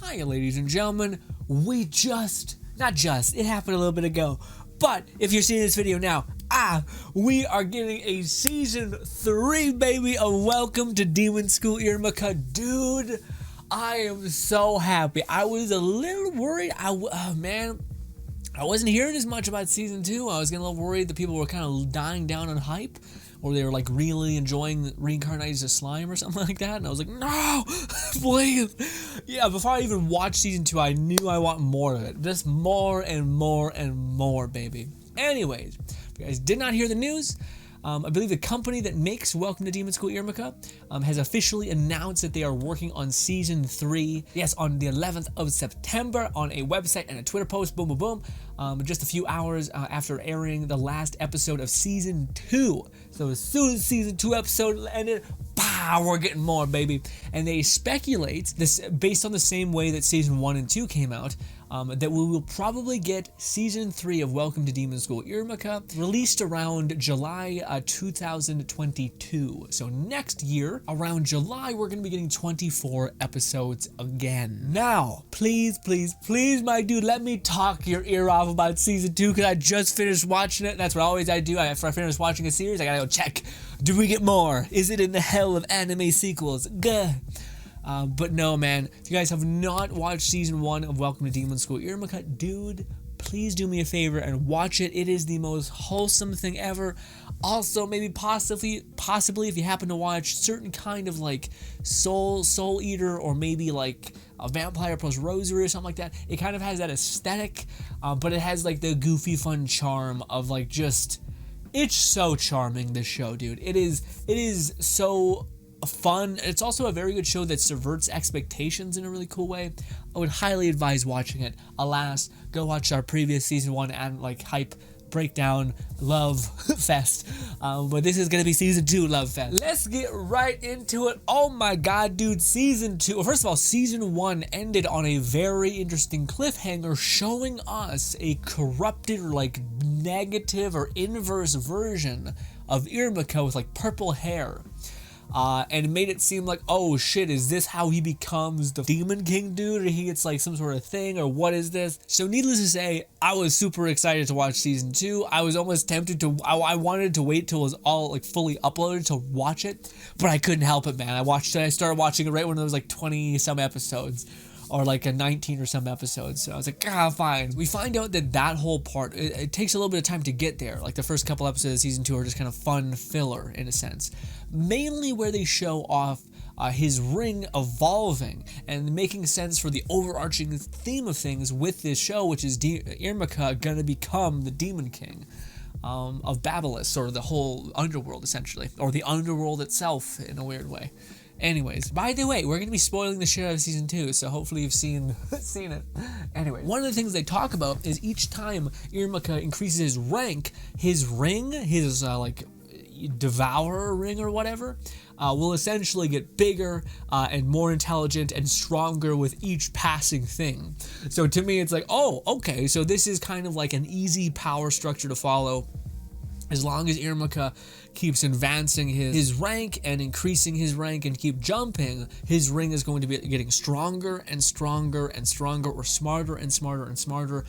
Hi, ladies and gentlemen. It happened a little bit ago, but if you're seeing this video now, we are getting a season 3, baby, of Welcome to Demon School Iruma-kun. Dude, I am so happy. I was a little worried. I wasn't hearing as much about season 2. I was getting a little worried that people were kind of dying down on hype, or they were like really enjoying reincarnating as a slime or something like that. And I was like, no, please. Yeah, before I even watched season 2, I knew I want more of it. Just more and more and more, baby. Anyways, if you guys did not hear the news, I believe the company that makes Welcome to Demon School Iruma-kun has officially announced that they are working on season 3. Yes, on the 11th of September on a website and a Twitter post. Boom, boom, boom. Just a few hours after airing the last episode of season 2. So as soon as season 2 episode ended, we're getting more, baby. And they speculate this based on the same way that season 1 and 2 came out. That we will probably get season 3 of Welcome to Demon School Iruma-kun released around July 2022. So next year, around July, we're going to be getting 24 episodes again. Now, please, my dude, let me talk your ear off about season 2 because I just finished watching it. That's what I do. After I finish watching a series, I gotta go check. Do we get more? Is it in the hell of anime sequels? Gah. But no, man, if you guys have not watched season 1 of Welcome to Demon School Iruma-kun, dude, please do me a favor and watch it. It is the most wholesome thing ever. Also, maybe possibly if you happen to watch certain kind of like Soul Eater, or maybe like a Vampire plus Rosary or something like that, it kind of has that aesthetic, but it has like the goofy fun charm of like just, it's so charming, this show, dude. It is so fun. It's also a very good show that subverts expectations in a really cool way. I would highly advise watching it. Alas, go watch our previous season 1 and like hype breakdown love fest, but this is gonna be season 2 love fest. Let's get right into it. Oh my god, dude, season 2, well, first of all, season 1 ended on a very interesting cliffhanger, showing us a corrupted or like negative or inverse version of Iruma-kun with like purple hair. And it made it seem like, oh shit, is this how he becomes the Demon King dude, or he gets like some sort of thing, or what is this? So needless to say, I was super excited to watch season 2. I was almost tempted to, I wanted to wait till it was all like fully uploaded to watch it, but I couldn't help it, man. I started watching it right when there was like 20 some episodes, or like a 19 or some episodes. So I was like, fine. We find out that whole part, it takes a little bit of time to get there. Like the first couple episodes of season 2 are just kind of fun filler in a sense. Mainly where they show off his ring evolving and making sense for the overarching theme of things with this show, which is Iruma-kun gonna become the Demon King of Babylos, or the whole underworld essentially, or the underworld itself in a weird way. Anyways, by the way, we're going to be spoiling the shit out of season 2, so hopefully you've seen it. Anyway, one of the things they talk about is each time Iruma-kun increases his rank, his ring, his like devourer ring or whatever, will essentially get bigger and more intelligent and stronger with each passing thing. So to me, it's like, oh, okay, so this is kind of like an easy power structure to follow. As long as Iruma-kun keeps advancing his rank and increasing his rank and keep jumping, his ring is going to be getting stronger and stronger and stronger, or smarter and smarter and smarter,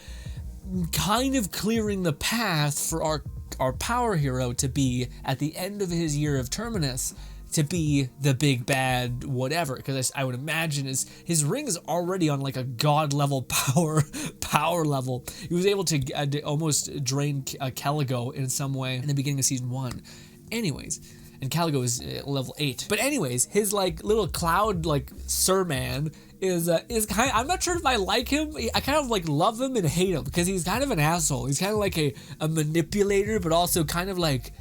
kind of clearing the path for our power hero to be, at the end of his year of Terminus, to be the big bad whatever, because I would imagine his ring is already on like a god level power level. He was able to almost drain Caligo in some way in the beginning of season 1. Anyways, and Caligo is level 8. But anyways, his like little cloud like Sir Man is kind of, I'm not sure if I like him. I kind of like love him and hate him because he's kind of an asshole. He's kind of like a manipulator, but also kind of like,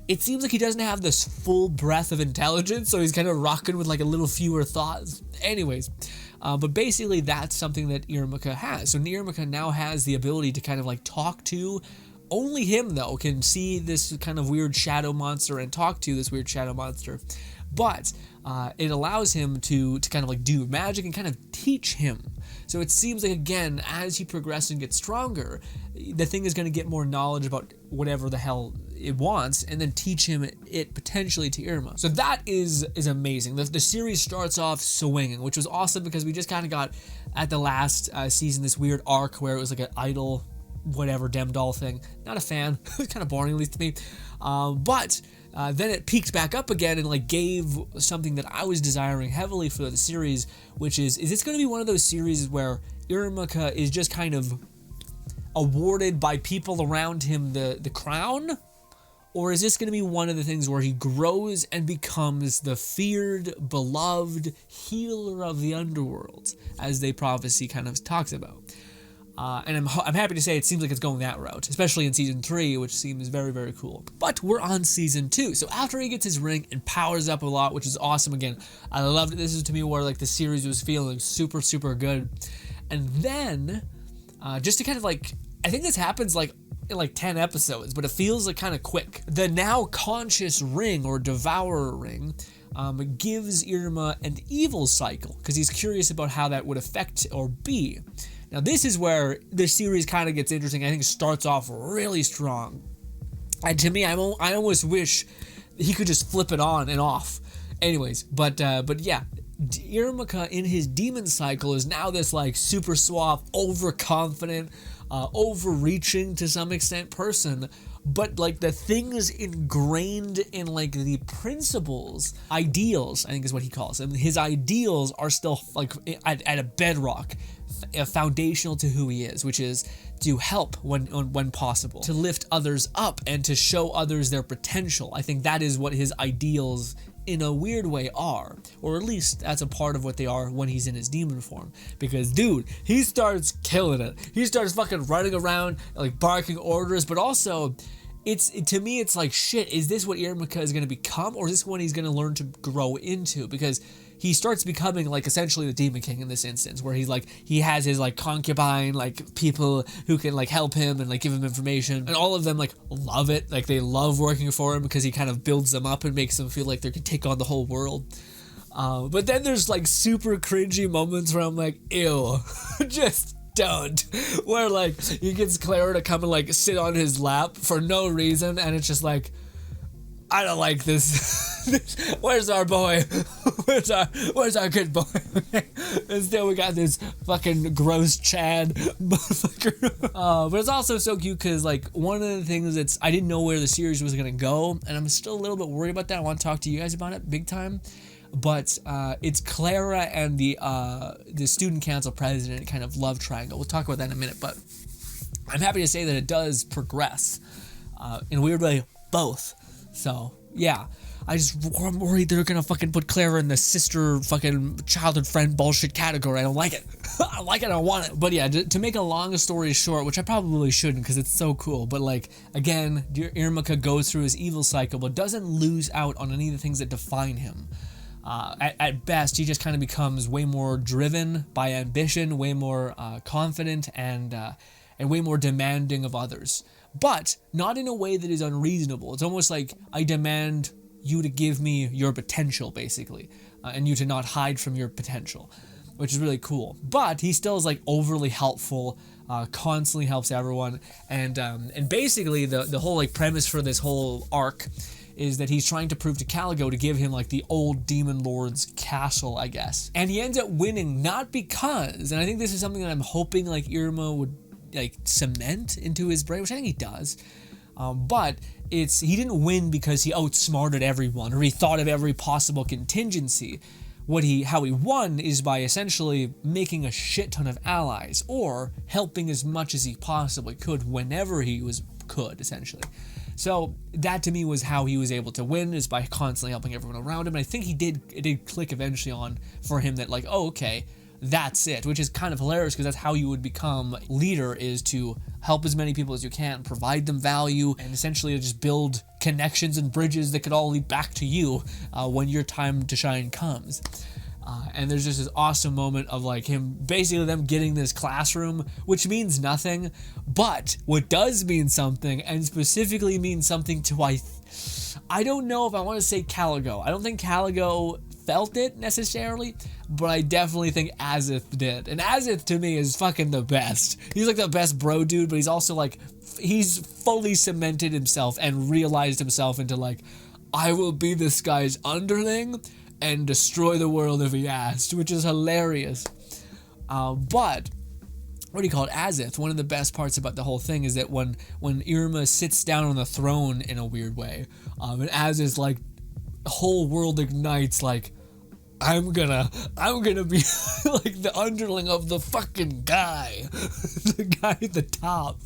it seems like he doesn't have this full breadth of intelligence, so he's kind of rocking with like a little fewer thoughts. Anyways, but basically that's something that Iruma-kun has. So Iruma-kun now has the ability to kind of like talk to, only him though can see this kind of weird shadow monster and talk to this weird shadow monster. but it allows him to kind of like do magic and kind of teach him. So it seems like, again, as he progresses and gets stronger, the thing is going to get more knowledge about whatever the hell it wants, and then teach him it potentially to Iruma. So that is amazing. The series starts off swinging, which was awesome because we just kind of got at the last season this weird arc where it was like an idol, whatever, dem doll thing. Not a fan. It was kind of boring, at least to me. But then it peaked back up again and like gave something that I was desiring heavily for the series, which is this going to be one of those series where Iruma-kun is just kind of awarded by people around him the crown? Or is this going to be one of the things where he grows and becomes the feared, beloved healer of the underworld, as the prophecy kind of talks about? And I'm happy to say it seems like it's going that route, especially in season 3, which seems very, very cool. But we're on season 2. So after he gets his ring and powers up a lot, which is awesome. Again, I loved it. This is to me where like the series was feeling super, super good. And then just to kind of like, I think this happens like in like 10 episodes, but it feels like kind of quick. The now conscious ring or devourer ring gives Iruma an evil cycle because he's curious about how that would affect or be. Now this is where the series kind of gets interesting. I think it starts off really strong. And to me, I almost wish he could just flip it on and off. Anyways, but yeah, Iruma-kun in his demon cycle is now this like super suave, overconfident, overreaching to some extent person, but like the things ingrained in like the principles, ideals, I think is what he calls them. His ideals are still like at a bedrock, foundational to who he is, which is to help when possible, to lift others up and to show others their potential. I think that is what his ideals in a weird way are, or at least that's a part of what they are when he's in his demon form. Because dude, he starts killing it. He starts fucking running around like barking orders, but also to me it's like, shit, is this what Iruma-kun is going to become, or is this what he's going to learn to grow into? Because he starts becoming like essentially the Demon King in this instance, where he's like, he has his like concubine, like people who can like help him and like give him information, and all of them like love it. Like they love working for him because he kind of builds them up and makes them feel like they can take on the whole world. But then there's like super cringy moments where I'm like, ew, just don't. Where like he gets Clara to come and like sit on his lap for no reason, and it's just like, I don't like this. Where's our boy? Where's our good boy? And still we got this fucking gross Chad motherfucker. But it's also so cute because like one of the things I didn't know where the series was gonna go, and I'm still a little bit worried about that. I want to talk to you guys about it big time. But it's Clara and the student council president kind of love triangle. We'll talk about that in a minute, but I'm happy to say that it does progress in a weird way, both. So yeah, I'm worried they're gonna fucking put Clara in the sister fucking childhood friend bullshit category. I don't like it. I like it, I don't want it. But yeah, to make a long story short, which I probably shouldn't because it's so cool, but like, again, Iruma-kun goes through his evil cycle, but doesn't lose out on any of the things that define him. At best, he just kind of becomes way more driven by ambition, way more confident, and way more demanding of others. But not in a way that is unreasonable. It's almost like, I demand you to give me your potential, basically, and you to not hide from your potential, which is really cool. But he still is like overly helpful, constantly helps everyone, and basically the whole like premise for this whole arc is that he's trying to prove to Caligo to give him like the old demon lord's castle, I guess. And he ends up winning, not because, and I think this is something that I'm hoping like Iruma would like cement into his brain, which I think he does, but he didn't win because he outsmarted everyone or he thought of every possible contingency. How he won is by essentially making a shit ton of allies or helping as much as he possibly could whenever he could, essentially. So that to me was how he was able to win, is by constantly helping everyone around him. And I think it did click eventually on for him that like, oh, okay, that's it, which is kind of hilarious because that's how you would become leader, is to help as many people as you can, provide them value, and essentially just build connections and bridges that could all lead back to you when your time to shine comes. And there's just this awesome moment of like him, basically them getting this classroom, which means nothing, but what does mean something, and specifically means something to, I don't know if I want to say Caligo. I don't think Caligo felt it necessarily, but I definitely think Azith did. And Azith to me is fucking the best. He's like the best bro dude, but he's also like, he's fully cemented himself and realized himself into like, I will be this guy's underling and destroy the world if he asked, which is hilarious. But what do you call it, Azith, one of the best parts about the whole thing is that when Iruma sits down on the throne in a weird way, and Azith's like, whole world ignites, like, I'm gonna be like the underling of the fucking guy, the guy at the top,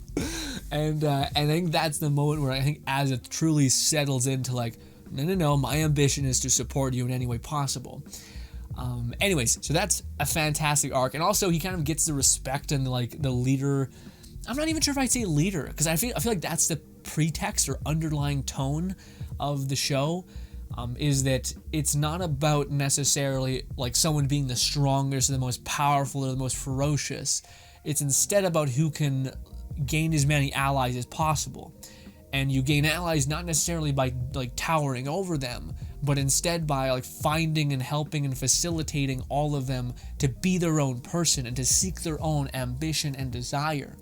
and I think that's the moment where I think Azith truly settles into like, no, my ambition is to support you in any way possible. Anyways, so that's a fantastic arc, and also he kind of gets the respect and like the leader. I'm not even sure if I'd say leader, because I feel like that's the pretext or underlying tone of the show. Is that it's not about necessarily like someone being the strongest or the most powerful or the most ferocious. It's instead about who can gain as many allies as possible. And you gain allies not necessarily by like towering over them, but instead by like finding and helping and facilitating all of them to be their own person and to seek their own ambition and desire.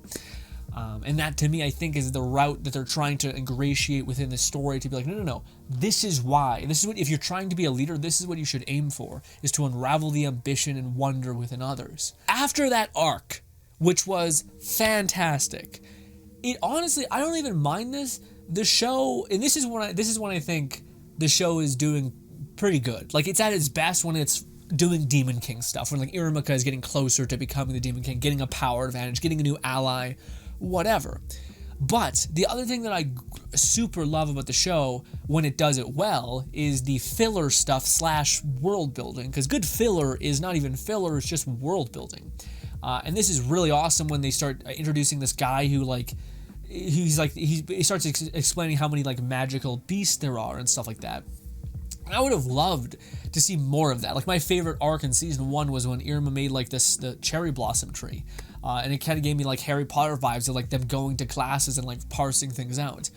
And that to me, I think, is the route that they're trying to ingratiate within the story, to be like, no, this is why. This is what, if you're trying to be a leader, this is what you should aim for, is to unravel the ambition and wonder within others. After that arc, which was fantastic, it honestly, I don't even mind this. The show, and this is when I think the show is doing pretty good. Like, it's at its best when it's doing Demon King stuff, when like Iruma-kun is getting closer to becoming the Demon King, getting a power advantage, getting a new ally, whatever. But the other thing that I super love about the show when it does it well is the filler stuff / world building, because good filler is not even filler, it's just world building. And this is really awesome when they start introducing this guy who like, he starts explaining how many like magical beasts there are and stuff like that. And I would have loved to see more of that. Like, my favorite arc in season 1 was when Iruma made like the cherry blossom tree. And it kind of gave me like Harry Potter vibes of like them going to classes and like parsing things out.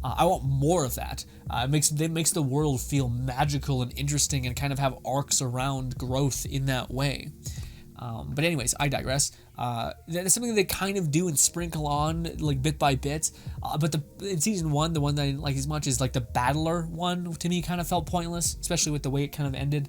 I want more of that. It makes the world feel magical and interesting and kind of have arcs around growth in that way. But anyways, I digress. That's something they kind of do and sprinkle on like bit by bit. But in season 1, the one that I didn't like as much is like the battler one, to me kind of felt pointless, especially with the way it kind of ended.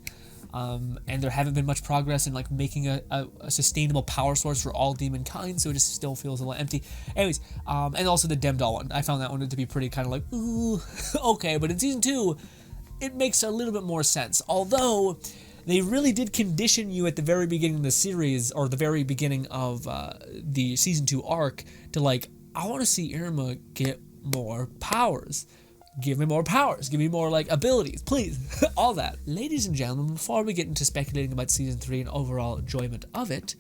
And there haven't been much progress in like making a sustainable power source for all demon kind, so it just still feels a little empty. Anyways, and also the Demdall one, I found that one to be pretty kind of like, ooh, okay. But in season 2, it makes a little bit more sense. Although they really did condition you at the very beginning of the series, or the very beginning of the season 2 arc, to like, I want to see Iruma get more powers. Give me more powers. Give me more, like, abilities. Please. All that. Ladies and gentlemen, before we get into speculating about Season 3 and overall enjoyment of it,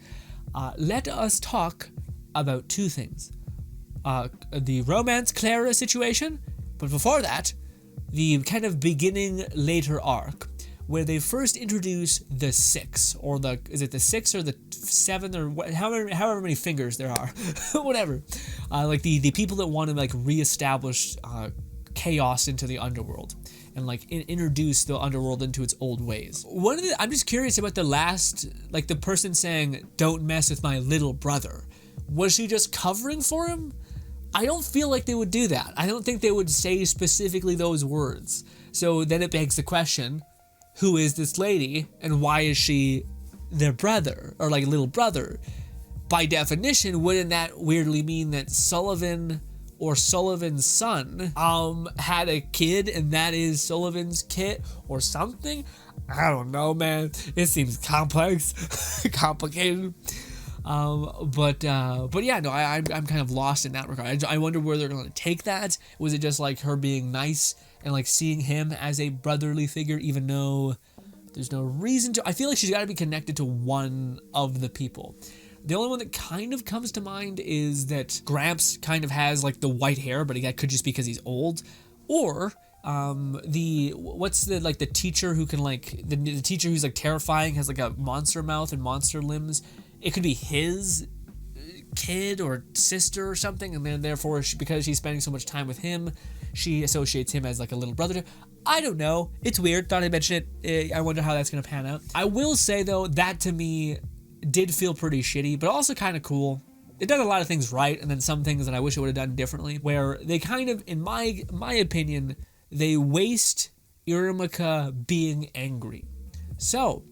let us talk about 2 things. The romance Clara situation, but before that, the kind of beginning later arc, where they first introduce the 6, or is it the 6 or the 7, or however many fingers there are, whatever. Like, the people that want to, like, reestablish chaos into the underworld and like introduce the underworld into its old ways. I'm just curious about the last, like the person saying, "Don't mess with my little brother." Was she just covering for him? I don't feel like they would do that. I don't think they would say specifically those words. So then it begs the question, who is this lady and why is she their brother, or like little brother? By definition, wouldn't that weirdly mean that Sullivan or Sullivan's son had a kid and that is Sullivan's kid or something? I don't know, man. It seems complex, complicated. But yeah, no, I'm kind of lost in that regard. I wonder where they're going to take that. Was it just like her being nice and like seeing him as a brotherly figure, even though there's no reason to? I feel like she's got to be connected to one of the people. The only one that kind of comes to mind is that Gramps kind of has like the white hair, but that could just be because he's old. Or what's the teacher who can the teacher who's like terrifying, has like a monster mouth and monster limbs. It could be his kid or sister or something, and then therefore because she's spending so much time with him, she associates him as like a little brother. I don't know. It's weird. Thought I'd mention it. I wonder how that's gonna pan out. I will say though, that to me did feel pretty shitty, but also kind of cool. It does a lot of things right, and then some things that I wish it would have done differently, where they kind of, in my opinion, they waste Iruma-kun being angry. So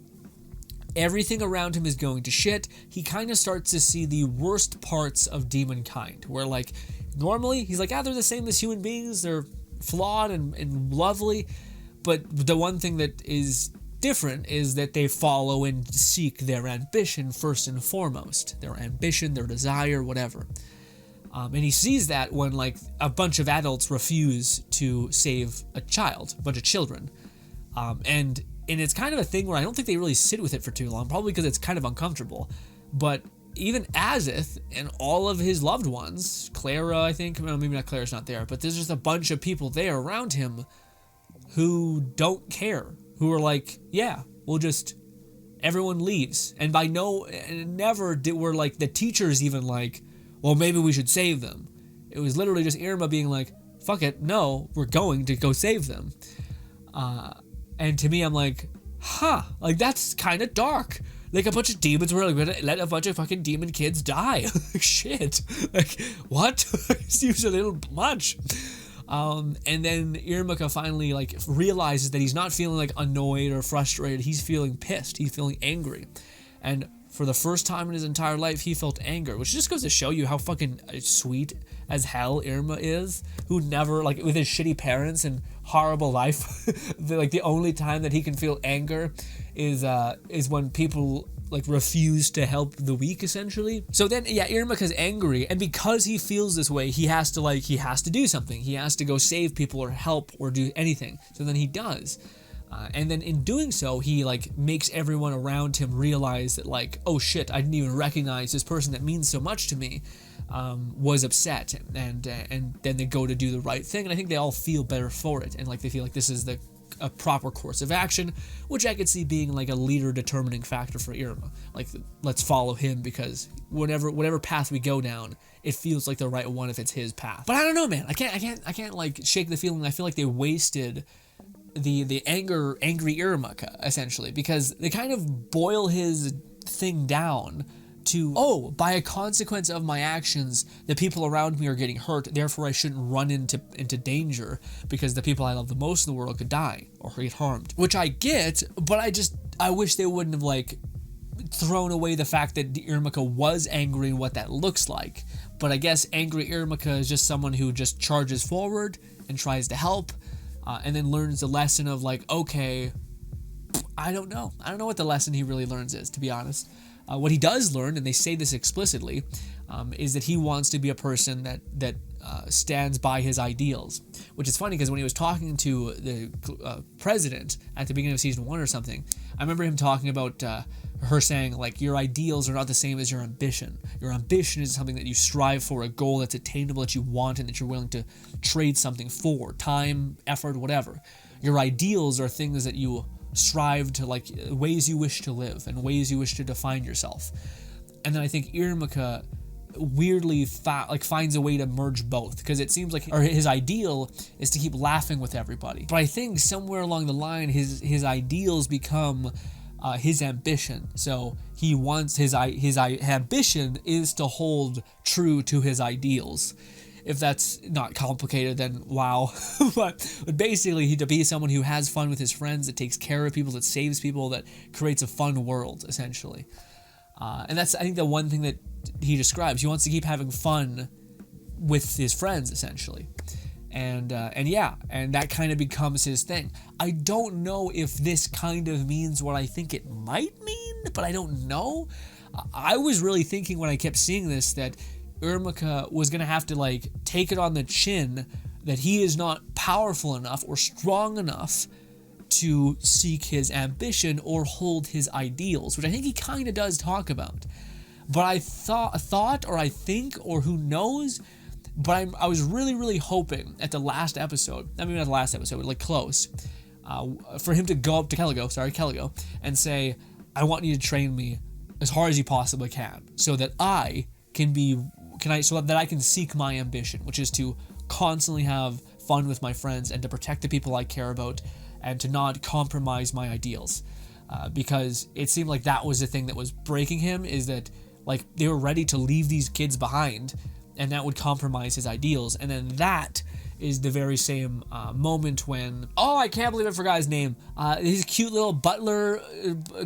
everything around him is going to shit. He kind of starts to see the worst parts of demonkind, where like normally he's like, they're the same as human beings, they're flawed and lovely, but the one thing that is different is that they follow and seek their ambition first and foremost. Their ambition, their desire, whatever. And he sees that when like a bunch of adults refuse to save a bunch of children. And it's kind of a thing where I don't think they really sit with it for too long, probably because it's kind of uncomfortable. But even Azith and all of his loved ones, Clara, I think, well, maybe not, Clara's not there, but there's just a bunch of people there around him who don't care, who are like, yeah, we'll just, everyone leaves. And were like the teachers even like, well, maybe we should save them. It was literally just Iruma being like, fuck it, no, we're going to go save them. And to me, I'm like, like that's kind of dark. Like a bunch of demons were like, gonna let a bunch of fucking demon kids die. Shit. Like, what? Seems a little much. And then Iruma-kun finally like realizes that he's not feeling like annoyed or frustrated. He's feeling pissed. He's feeling angry. And for the first time in his entire life, he felt anger, which just goes to show you how fucking sweet as hell Iruma is, who never, like, with his shitty parents and horrible life, the only time that he can feel anger is when people like refuse to help the weak, essentially. So then, yeah, Iruma-kun's angry, and because he feels this way, he has to do something. He has to go save people or help or do anything. So then he does. And then in doing so, he like makes everyone around him realize that like, oh shit, I didn't even recognize this person that means so much to me was upset, and then they go to do the right thing, and I think they all feel better for it, and like they feel like this is a proper course of action, which I could see being like a leader determining factor for Iruma. Like, let's follow him because whatever path we go down, it feels like the right one if it's his path. But I don't know, man. I can't like shake the feeling. I feel like they wasted the angry Iruma-kun, essentially, because they kind of boil his thing down to, oh, by a consequence of my actions, the people around me are getting hurt, therefore I shouldn't run into danger because the people I love the most in the world could die or get harmed. Which I get, but I wish they wouldn't have like thrown away the fact that Iruma-kun was angry and what that looks like. But I guess angry Iruma-kun is just someone who just charges forward and tries to help, and then learns the lesson of like, okay, I don't know what the lesson he really learns is, to be honest. What he does learn, and they say this explicitly, is that he wants to be a person that stands by his ideals. Which is funny because when he was talking to the president at the beginning of season 1 or something, I remember him talking about her saying like, your ideals are not the same as your ambition. Your ambition is something that you strive for, a goal that's attainable, that you want, and that you're willing to trade something for, time, effort, whatever. Your ideals are things that you strive to, like, ways you wish to live and ways you wish to define yourself. And then I think Iruma-kun weirdly finds a way to merge both, because it seems like his ideal is to keep laughing with everybody, but I think somewhere along the line his ideals become his ambition. So he wants his ambition is to hold true to his ideals. If that's not complicated, then wow. but basically, to be someone who has fun with his friends, that takes care of people, that saves people, that creates a fun world, essentially. And that's, I think, the one thing that he describes. He wants to keep having fun with his friends, essentially. And that kind of becomes his thing. I don't know if this kind of means what I think it might mean, but I don't know. I was really thinking when I kept seeing this that Iruma-kun was going to have to like take it on the chin that he is not powerful enough or strong enough to seek his ambition or hold his ideals, which I think he kind of does talk about. But I thought or I think, or who knows, But I was really hoping at the last episode, I mean not the last episode, but like close, for him to go up to Caligo, and say, I want you to train me as hard as you possibly can, so that I can seek my ambition, which is to constantly have fun with my friends and to protect the people I care about and to not compromise my ideals. Because it seemed like that was the thing that was breaking him, is that like they were ready to leave these kids behind, and that would compromise his ideals. And then that is the very same moment when, oh, I can't believe I forgot his name. His cute little butler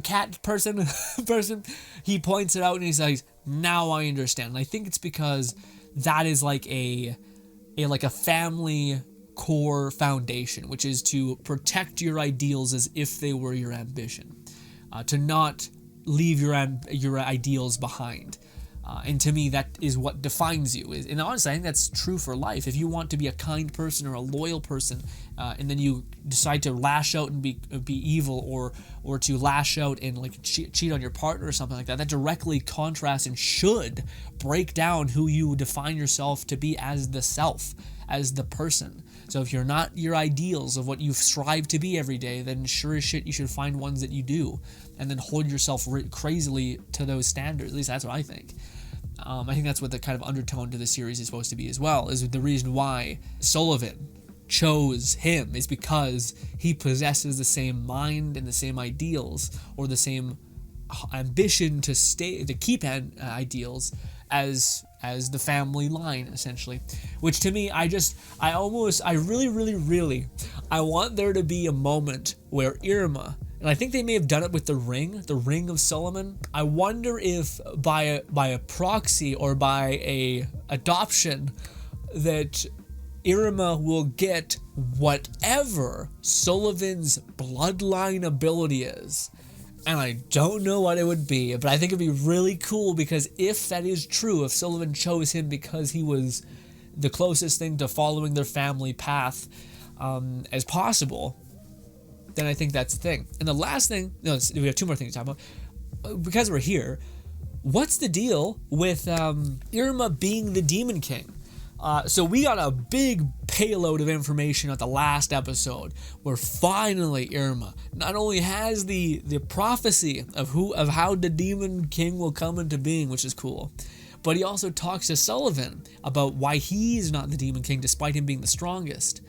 cat person, he points it out and he's like, now I understand. And I think it's because that is like a family core foundation, which is to protect your ideals as if they were your ambition, to not leave your ideals behind. And to me, that is what defines you. And honestly, I think that's true for life. If you want to be a kind person or a loyal person, and then you decide to lash out and be evil, or to lash out and like cheat on your partner or something like that, that directly contrasts and should break down who you define yourself to be as the self, as the person. So if you're not your ideals of what you strive to be every day, then sure as shit you should find ones that you do, and then hold yourself crazily to those standards. At least that's what I think. I think that's what the kind of undertone to the series is supposed to be as well, is the reason why Sullivan chose him is because he possesses the same mind and the same ideals, or the same ambition to keep ideals as the family line, essentially. Which to me, I really want there to be a moment where Iruma, and I think they may have done it with the ring of Solomon. I wonder if by a proxy or by a adoption that Iruma will get whatever Sullivan's bloodline ability is. And I don't know what it would be, but I think it'd be really cool, because if that is true, if Sullivan chose him because he was the closest thing to following their family path as possible, then I think that's the thing. And the last thing, we have two more things to talk about. Because we're here, what's the deal with Iruma being the Demon King? So we got a big payload of information at the last episode, where finally Iruma not only has the prophecy of how the Demon King will come into being, which is cool, but he also talks to Sullivan about why he's not the Demon King despite him being the strongest.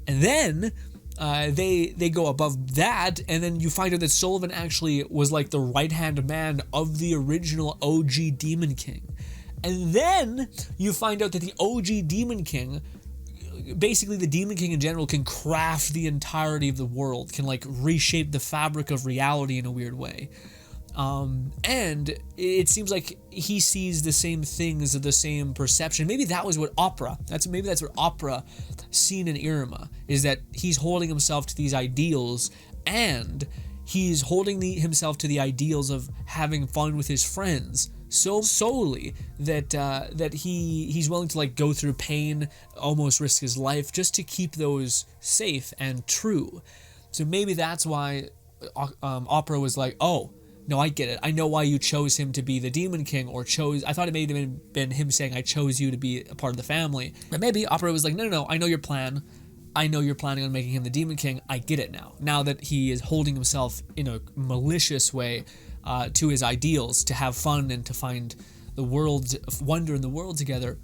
And then they go above that, and then you find out that Sullivan actually was like the right-hand man of the original OG Demon King. And then you find out that the OG Demon King, basically the Demon King in general, can craft the entirety of the world, can like reshape the fabric of reality in a weird way. And it seems like he sees the same things, the same perception. Maybe that was what that's what Opera seen in Iruma, is that he's holding himself to these ideals, and he's holding himself to the ideals of having fun with his friends so solely that he's willing to like go through pain, almost risk his life, just to keep those safe and true. So maybe that's why Opera was like, oh, no, I get it. I know why you chose him to be the Demon King, I thought it may have been him saying, I chose you to be a part of the family. But maybe Opera was like, no, I know your plan. I know you're planning on making him the Demon King. I get it now. Now that he is holding himself in a malicious way to his ideals, to have fun and to find the world's wonder in the world together,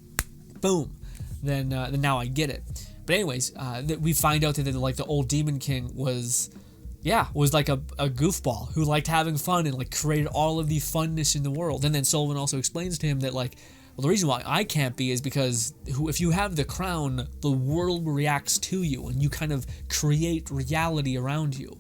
boom, then now I get it. But anyways, we find out that the old Demon King was like a goofball who liked having fun and like created all of the funness in the world. And then Sullivan also explains to him that well, the reason why I can't be is because if you have the crown, the world reacts to you and you kind of create reality around you.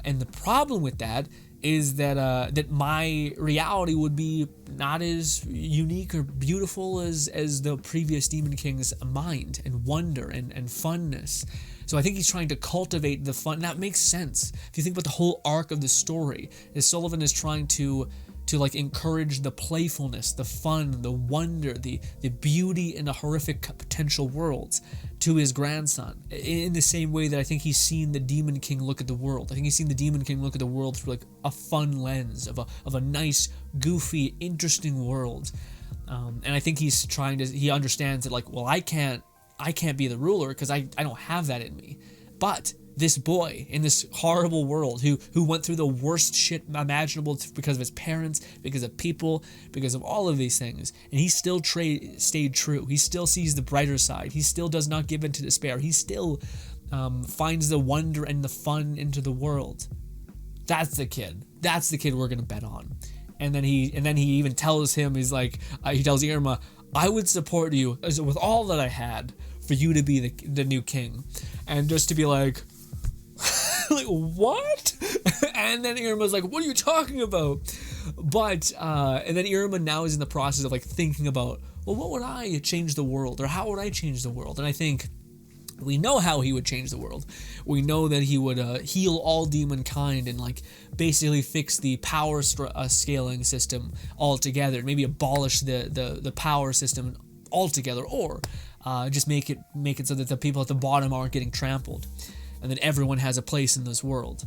And the problem with that is that my reality would be not as unique or beautiful as the previous Demon King's mind and wonder and funness. So I think he's trying to cultivate the fun. That makes sense. If you think about the whole arc of the story, is Sullivan is trying to like encourage the playfulness, the fun, the wonder, the beauty in the horrific potential worlds to his grandson, in the same way that I think he's seen the Demon King look at the world. I think he's seen the Demon King look at the world through like a fun lens of a nice, goofy, interesting world. And I think he understands that, like, well, I can't be the ruler because I don't have that in me. But this boy in this horrible world who went through the worst shit imaginable because of his parents, because of people, because of all of these things, and he still stayed true. He still sees the brighter side. He still does not give in to despair. He still finds the wonder and the fun into the world. That's the kid. That's the kid we're gonna bet on. And then he even tells him, he tells Iruma, I would support you with all that I had for you to be the new king. And just to be like, like, what? And then Iruma's like, what are you talking about? But, and then Iruma now is in the process of, like, thinking about, well, what would I change the world? Or how would I change the world? And I think we know how he would change the world. We know that he would heal all demonkind and, like, basically fix the power scaling system altogether. Maybe abolish the power system altogether, or just make it so that the people at the bottom aren't getting trampled, and that everyone has a place in this world.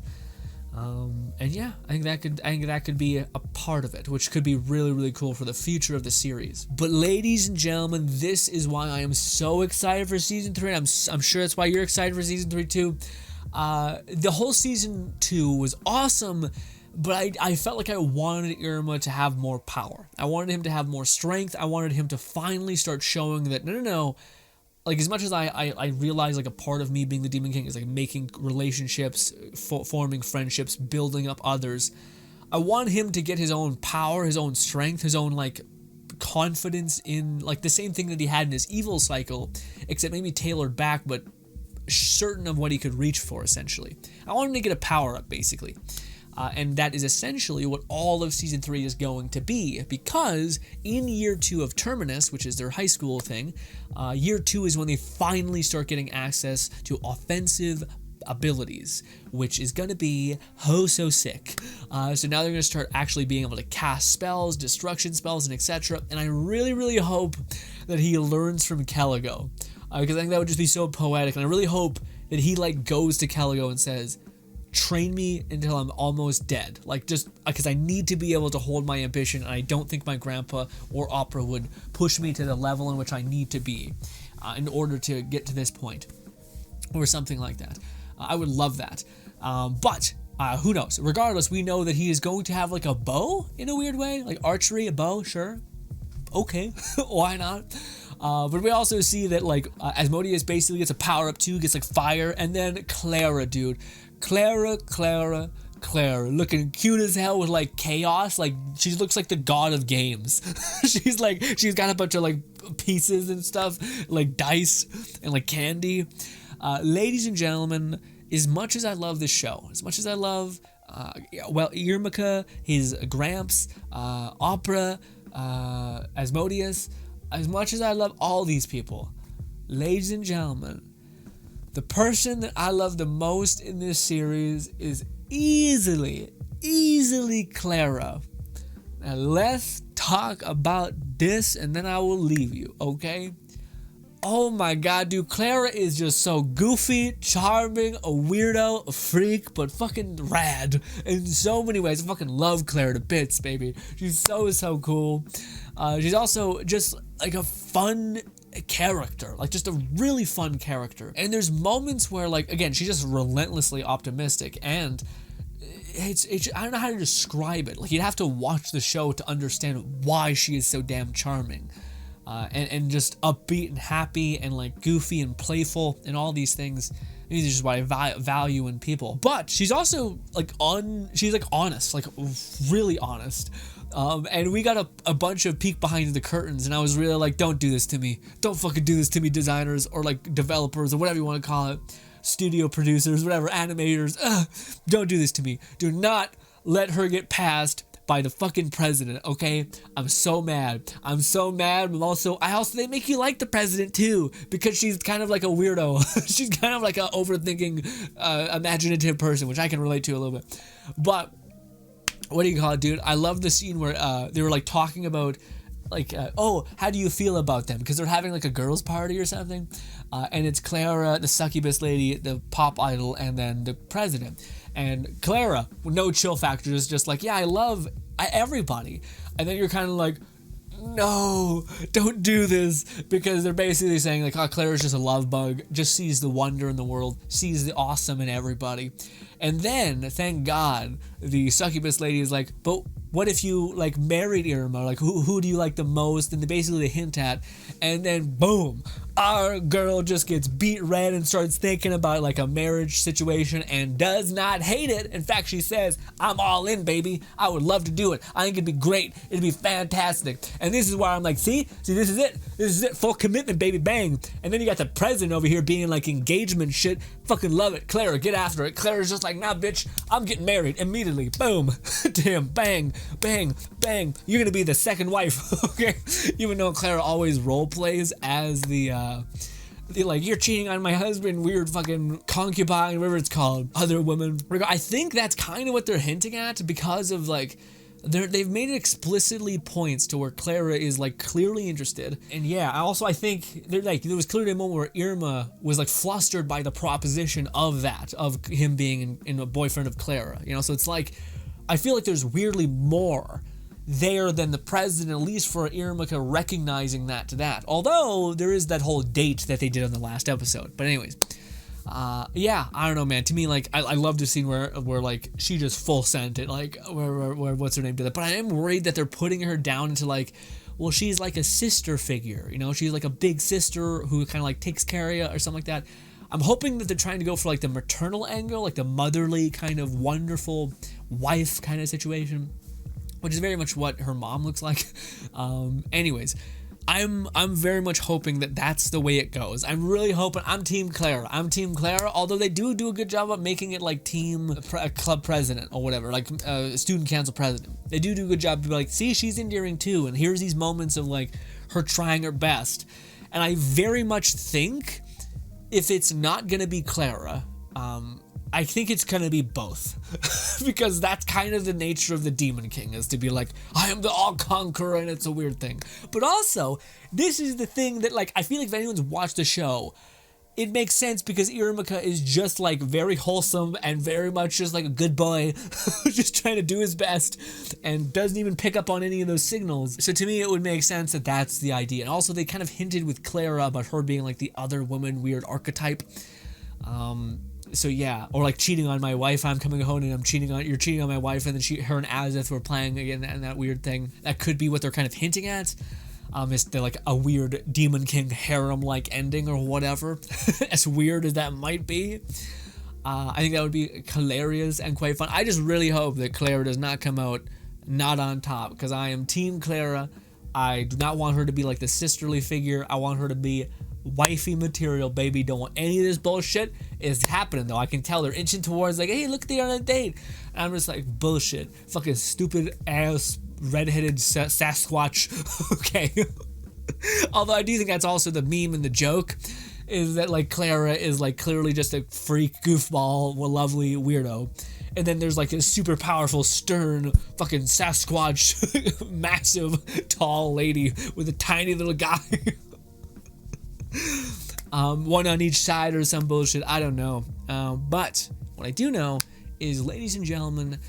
And yeah, I think that could be a part of it, which could be really, really cool for the future of the series. But ladies and gentlemen, this is why I am so excited for season 3. And I'm sure that's why you're excited for season 3 too. The whole season 2 was awesome, but I felt like I wanted Iruma to have more power. I wanted him to have more strength. I wanted him to finally start showing that no. Like, as much as I realize, like, a part of me being the Demon King is, like, making relationships, forming friendships, building up others, I want him to get his own power, his own strength, his own, like, confidence in, like, the same thing that he had in his evil cycle, except maybe tailored back, but certain of what he could reach for, essentially. I want him to get a power-up, basically. And that is essentially what all of season 3 is going to be, because in year 2 of Terminus, which is their high school thing, year 2 is when they finally start getting access to offensive abilities, which is going to be so sick. So now they're going to start actually being able to cast spells, destruction spells, and etc. And I really, really hope that he learns from Caligo, because I think that would just be so poetic. And I really hope that he, like, goes to Caligo and says, train me until I'm almost dead, like, just because I need to be able to hold my ambition, and I don't think my grandpa or Opera would push me to the level in which I need to be in order to get to this point, or something like that. I would love that, but who knows? Regardless, we know that he is going to have, like, a bow in a weird way, like archery, a bow, sure, okay, why not? But we also see that, like, Asmodeus basically gets a power up too, gets, like, fire, and then Clara, dude. Clara, looking cute as hell with, like, chaos. Like, she looks like the god of games. she's got a bunch of, like, pieces and stuff, like dice and, like, candy. Ladies and gentlemen, as much as I love this show, as much as I love, Iruma, his Gramps, Opera, Asmodeus, as much as I love all these people, ladies and gentlemen, the person that I love the most in this series is easily Clara. Now let's talk about this, and then I will leave you, okay? Oh my god, dude, Clara is just so goofy, charming, a weirdo, a freak, but fucking rad in so many ways. I fucking love Clara to bits, baby. She's so cool. She's also just, like, a fun character, like, just a really fun character. And there's moments where, like, again, she's just relentlessly optimistic, and it's I don't know how to describe it. Like, you'd have to watch the show to understand why she is so damn charming, and just upbeat and happy and, like, goofy and playful and all these things. These are just what I value in people. But she's also, like, she's, like, honest, like, really honest. And we got a bunch of peek behind the curtains, and I was really like, don't do this to me. Don't fucking do this to me, designers, or, like, developers, or whatever you want to call it. Studio producers, whatever, animators. Don't do this to me. Do not let her get passed by the fucking president, okay? I'm so mad. I'm so mad. They make you like the president too, because she's kind of like a weirdo. She's kind of like an overthinking, imaginative person, which I can relate to a little bit. But what do you call it, dude? I love the scene where they were, like, talking about, like, oh, how do you feel about them? Because they're having, like, a girls' party or something. And it's Clara, the succubus lady, the pop idol, and then the president. And Clara, with no chill factor, is just like, yeah, I love everybody. And then you're kind of like, no, don't do this, because they're basically saying like, oh, Clara's just a love bug, just sees the wonder in the world, sees the awesome in everybody. And then, thank God, the succubus lady is like, but what if you like married Iruma? Like, who do you like the most? And they basically hint at, and then boom, our girl just gets beat red and starts thinking about like a marriage situation and does not hate it. In fact, she says, I'm all in, baby. I would love to do it. I think it'd be great. It'd be fantastic. And this is why I'm like, see, this is it. This is it. Full commitment, baby, bang. And then you got the president over here being like engagement shit. Fucking love it. Clara, get after it. Clara's just like, nah, bitch, I'm getting married immediately. Boom. To him. Bang, bang, bang. You're gonna be the second wife. Okay. Even though Clara always role plays as the like, you're cheating on my husband, weird fucking concubine, whatever it's called, other women. I think that's kind of what they're hinting at, because of like, they've made it explicitly points to where Clara is like clearly interested. And yeah, I think they're like, there was clearly a moment where Irma was like flustered by the proposition of that, of him being in a boyfriend of Clara, you know. So it's like, I feel like there's weirdly more there than the president, at least for Iruma recognizing that. Although there is that whole date that they did on the last episode. But anyways, yeah, I don't know, man. To me, like, I love the scene where like she just full sent it, like where what's her name did that. But I am worried that they're putting her down into like, well, she's like a sister figure, you know, she's like a big sister who kind of like takes care of you or something like that. I'm hoping that they're trying to go for like the maternal angle, like the motherly kind of wonderful wife kind of situation, which is very much what her mom looks like. Anyways, I'm very much hoping that that's the way it goes. I'm really hoping. I'm Team Clara. Although they do a good job of making it like club president or whatever, like student council president. They do a good job of like, see, she's endearing too, and here's these moments of like her trying her best. And I very much think if it's not gonna be Clara, I think it's gonna be both. Because that's kind of the nature of the Demon King, is to be like, I am the all-conqueror, and it's a weird thing. But also, this is the thing that, like, I feel like if anyone's watched the show, it makes sense, because Iruma is just like very wholesome and very much just like a good boy, just trying to do his best and doesn't even pick up on any of those signals. So to me, it would make sense that that's the idea. And also, they kind of hinted with Clara about her being like the other woman weird archetype. So yeah, or like cheating on my wife. I'm coming home and you're cheating on my wife, and then her and Azith were playing again, and that weird thing. That could be what they're kind of hinting at. Is there like a weird Demon King harem-like ending or whatever? As weird as that might be. I think that would be hilarious and quite fun. I just really hope that Clara does not come out not on top, because I am Team Clara. I do not want her to be like the sisterly figure. I want her to be wifey material, baby. Don't want any of this bullshit. It's happening though. I can tell they're inching towards like, hey, look, they're on a date. And I'm just like, bullshit. Fucking stupid ass redheaded Sasquatch. Okay. Although I do think that's also the meme and the joke, is that like Clara is like clearly just a freak goofball, lovely weirdo. And then there's like a super powerful, stern, fucking Sasquatch, massive, tall lady with a tiny little guy. One on each side or some bullshit. I don't know. But what I do know is, ladies and gentlemen,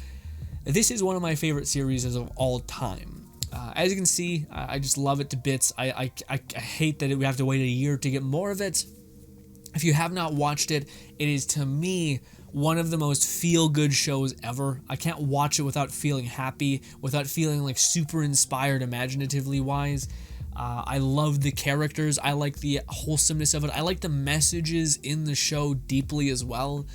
this is one of my favorite series of all time. As you can see, I just love it to bits. I hate that we have to wait a year to get more of it. If you have not watched it, it is, to me, one of the most feel-good shows ever. I can't watch it without feeling happy, without feeling like super inspired imaginatively wise. I love the characters. I like the wholesomeness of it. I like the messages in the show deeply as well.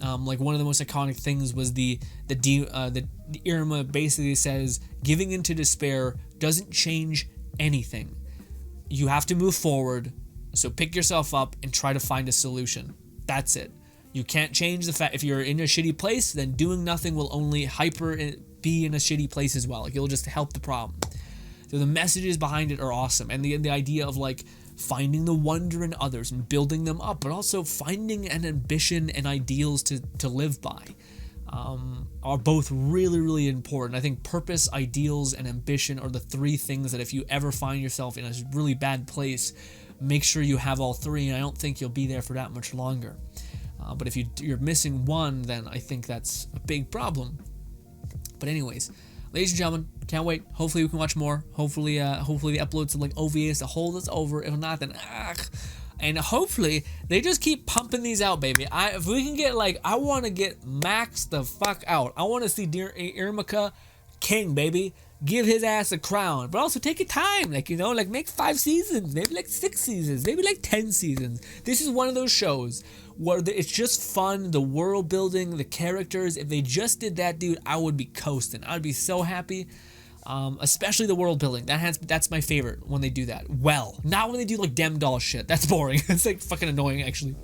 Like one of the most iconic things was the Iruma basically says, giving into despair doesn't change anything. You have to move forward. So pick yourself up and try to find a solution. That's it. You can't change the fact, if you're in a shitty place, then doing nothing will only be in a shitty place as well. Like, it'll just help the problem. So the messages behind it are awesome. And the idea of like finding the wonder in others and building them up, but also finding an ambition and ideals to live by, are both really, really important. I think purpose, ideals, and ambition are the three things that if you ever find yourself in a really bad place, make sure you have all three, and I don't think you'll be there for that much longer. But if you're missing one, then I think that's a big problem. But anyways, ladies and gentlemen, can't wait. Hopefully we can watch more. Hopefully the uploads of like OVAs to hold us over. If not, then and hopefully they just keep pumping these out, baby. If we can get like, I want to get Max the fuck out. I want to see dear Iruma-kun king, baby. Give his ass a crown, but also take your time, like, you know, like make 5 seasons, maybe like 6 seasons, maybe like 10 seasons. This is one of those shows where it's just fun, the world building, the characters. If they just did that, dude, I would be coasting. I'd be so happy. Especially the world building. That's my favorite when they do that. Well, not when they do like dem doll shit. That's boring. It's like fucking annoying, actually.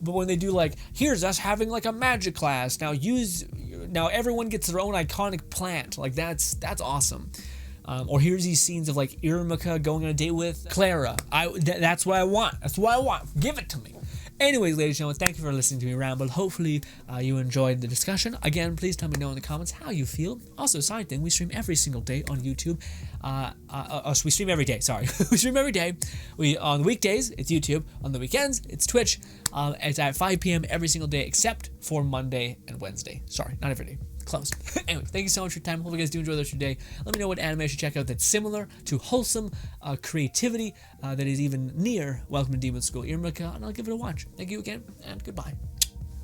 But when they do like, here's us having like a magic class. Now everyone gets their own iconic plant. Like that's awesome. Or here's these scenes of like Iruma-kun going on a date with Clara. That's what I want. That's what I want. Give it to me. Anyways, ladies and gentlemen, thank you for listening to me ramble. Hopefully, you enjoyed the discussion. Again, please tell me know in the comments how you feel. Also, side thing, we stream every single day on YouTube. So we stream every day, sorry. We stream every day. On weekdays, it's YouTube. On the weekends, it's Twitch. It's at 5 p.m. every single day, except for Monday and Wednesday. Sorry, not every day. Closed. Anyway, thank you so much for your time. Hope you guys do enjoy the rest of your day. Let me know what anime I should check out that's similar to wholesome creativity that is even near Welcome to Demon School Iruma-kun, and I'll give it a watch. Thank you again, and goodbye.